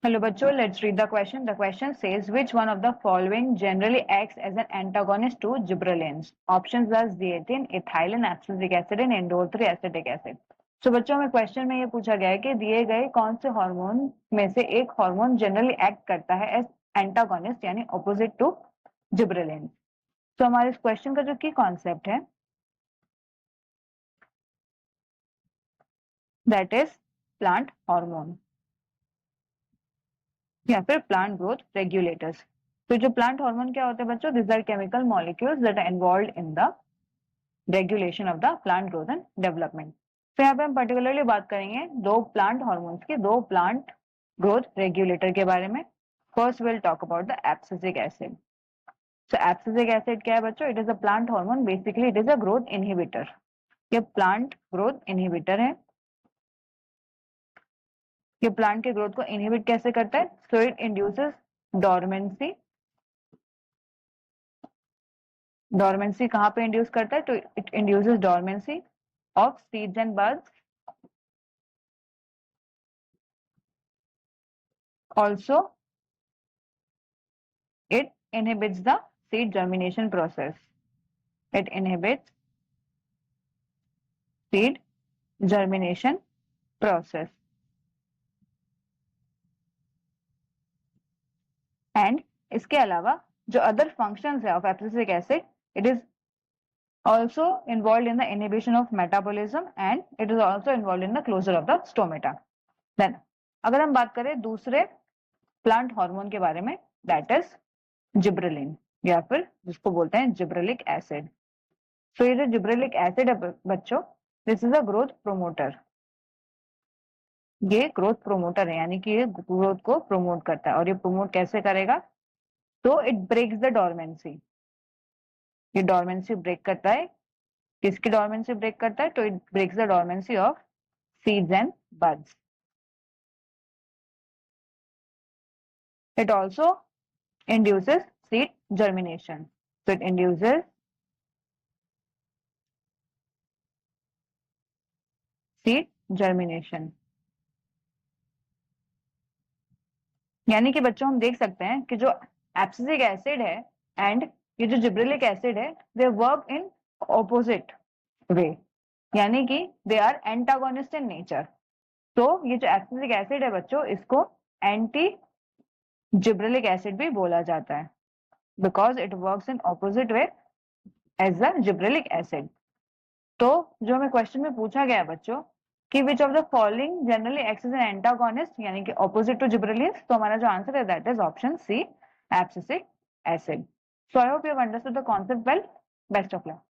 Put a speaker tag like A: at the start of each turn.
A: Hello, bachcho. Let's read the question. The question says, which one of the following generally acts as an antagonist to gibberellins? Options are zeatin, ethylene, abscisic acid, and indole 3 acetic acid. So बच्चों में question में ये पूछा गया है कि दिए गए कौन से हार्मोन में से एक हार्मोन जनरली एक्ट करता है एज एंटागोनिस्ट यानी ऑपोजिट टू जिब्रेलिन। तो हमारे इस क्वेश्चन का जो की कॉन्सेप्ट है दैट इज प्लांट हार्मोन या फिर प्लांट ग्रोथ रेगुलेटर्स। तो जो प्लांट हार्मोन क्या होते हैं बच्चों? This are chemical molecules that are involve in the regulation of the plant growth and development. तो यहाँ पे हम पर्टिकुलरली बात करेंगे दो प्लांट हार्मोन्स की, दो प्लांट ग्रोथ रेगुलेटर के बारे में। First will talk about the abscisic acid. So abscisic acid क्या है बच्चों? It is a plant hormone, basically it is a growth inhibitor. ये प्लांट ग्रोथ इनहिबिटर है। ये प्लांट के ग्रोथ को इनहिबिट कैसे करता है? So it induces dormancy. Dormancy कहाँ पे इंड्यूस करता है? तो it induces dormancy of seeds and buds. Also it inhibits the seed germination process. It inhibits seed germination process. And इसके अलावा जो other functions है of abscisic acid, it is also involved in the inhibition of metabolism and it is also involved in the closure of the stomata. Then अगर हम बात करें दूसरे plant hormone के बारे में, दैट इज जिब्रेलिन या फिर जिसको बोलते हैं जिब्रेलिक एसिड। तो ये जो जिब्रेलिक एसिड है बच्चों, this is a growth promoter. ये ग्रोथ प्रोमोटर है, यानी कि ये ग्रोथ को प्रोमोट करता है। और ये प्रोमोट कैसे करेगा? तो इट ब्रेक्स द डोरमेंसी। ये डोरमेंसी ब्रेक करता है। किसकी डोरमेंसी ब्रेक करता है? तो it breaks the dormancy of seeds and buds. It also induces seed germination. So it induces seed germination. यानी कि बच्चों हम देख सकते हैं कि जो एब्सिसिक एसिड है एंड ये जो जिब्रेलिक एसिड है, they work in opposite way, यानी कि they are antagonist in nature. तो ये जो एब्सिसिक एसिड है बच्चों, इसको एंटी जिब्रेलिक एसिड भी बोला जाता है because it works in opposite way as the gibberellic acid. तो जो हमें क्वेश्चन में पूछा गया है बच्चों कि which of the following generally acts as an antagonist यानी कि ऑपोजिट टू जिब्रेलिन्स, तो हमारा जो आंसर है that is option C, abscisic acid. So I hope you have understood the concept well. Best of luck.